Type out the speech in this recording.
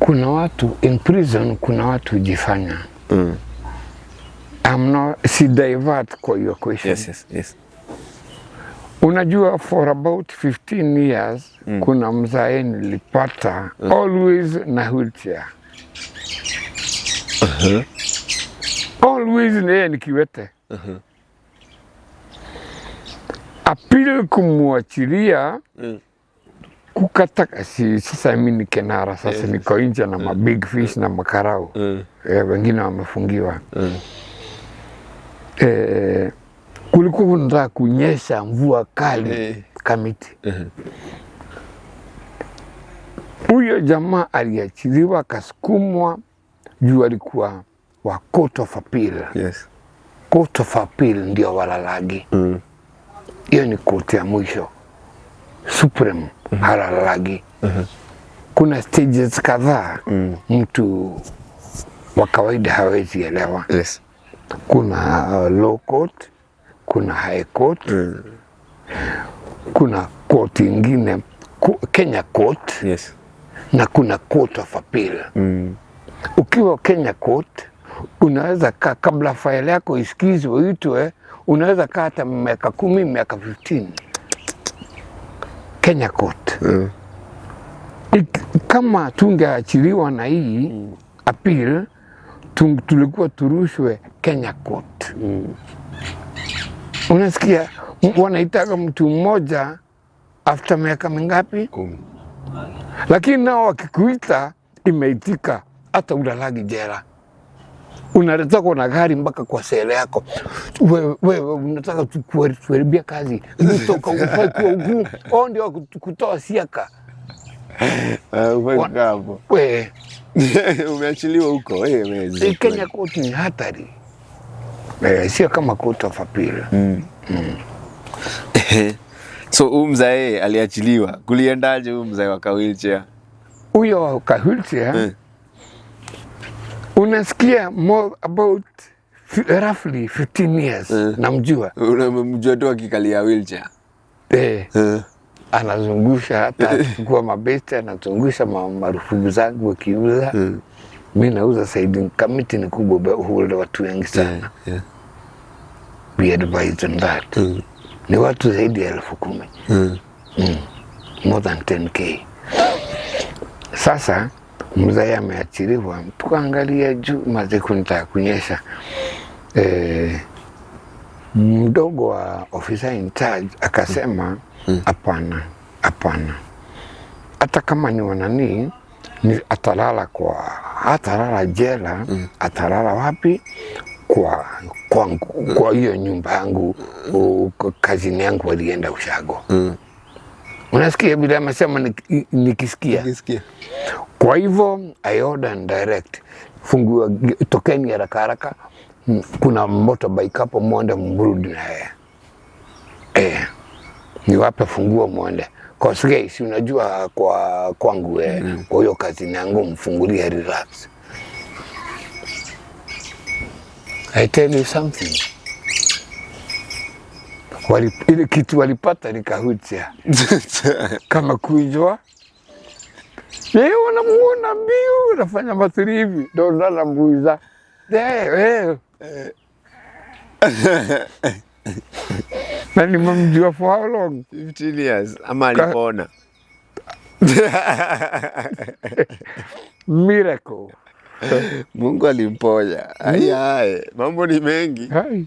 kuna watu in prison, kuna watu jifanya. I'm not, si divert kwa your question. Yes. Unajua for about 15 years kuna mzae nilipata always na wheelchair. Always naye nikiwete. Appeal kumwachilia kukata sasa mimi ni kenara sasa niko nje na big fish na makarao. Wengine wamefungiwa. Kulikuwa kunataka kunyesha mvua kali Kamiti. Huyo jamaa aliachiliwa kasukumwa juu alikuwa wa Court of Appeal. Court of Appeal ndio walalagi. Hiyo ni court ya mwisho. Supreme halalagi. Kuna stages kadhaa mtu wa kawaida hawezi elewa. Kuna low court, kuna high court, kuna court ingine Kenya court, na kuna Court of Appeal. Ukiwa Kenya court unaweza kaa kabla file yako isikizwe uitwe, unaweza kaa hata miaka 10, miaka 15. Kenya court. Kama tungeachiliwa na hii appeal, tulikuwa turushwe Kenya court. Unasikia wanaitaka mtu mmoja after miaka mingapi? 10. Lakini nao wakikuita imeitika hata ulalagi jela. Unaleta kwa gari mpaka kwa sele yako. Wewe unataka kuharibia kazi. Unatoka ufai kwa ugumu. Ndio kutoa siaka. Ufai hapo. Wewe umeachiliwa huko. Wewe Kenya court ni hatari. Sio kama Court of Appeal. So mzae aliachiliwa. Kuliendaje mzae wa wheelchair? Huyo wa wheelchair unasikia more about roughly 15 years namjua. Unamjua tu akikalia wheelchair. Anazungusha hata kwa mabeste, anazungusha marufuku zangu wakiuza. Mimi nauza Saidi Kamiti ni kubwa huolda watu wengi sana. Be advised on that. Ni watu zaidi ya 10,000. More than 10K. Sasa mzae ameachiliwa, tukaangalia juu maze kunitaka kunyesha. Mdogo wa officer in charge akasema hapana. Hata kama ni wanani ni atalala jela, atalala wapi? Kwa hiyo nyumba yangu, kazini yangu walienda ushago. Unasikia bila amesema nikisikia. Kwa hivyo I order and direct. Fungua tokeni haraka. Kuna motorbike hapo, mwende mrudi na yeye. Niwape funguo mwende. Kwa sababu si unajua kwangu kwa hiyo kazini yangu mfungulie relax. I tell you something. Ile kitu walipata nikahutia. Kama kuijua. Yeye wanamuona mbiu, unafanya maturi hivi. Ndio nala mbuiza. Na nimemjua for how long? 15 years. Ama alipona. Miracle. Mungu alimponya. Mambo ni mengi.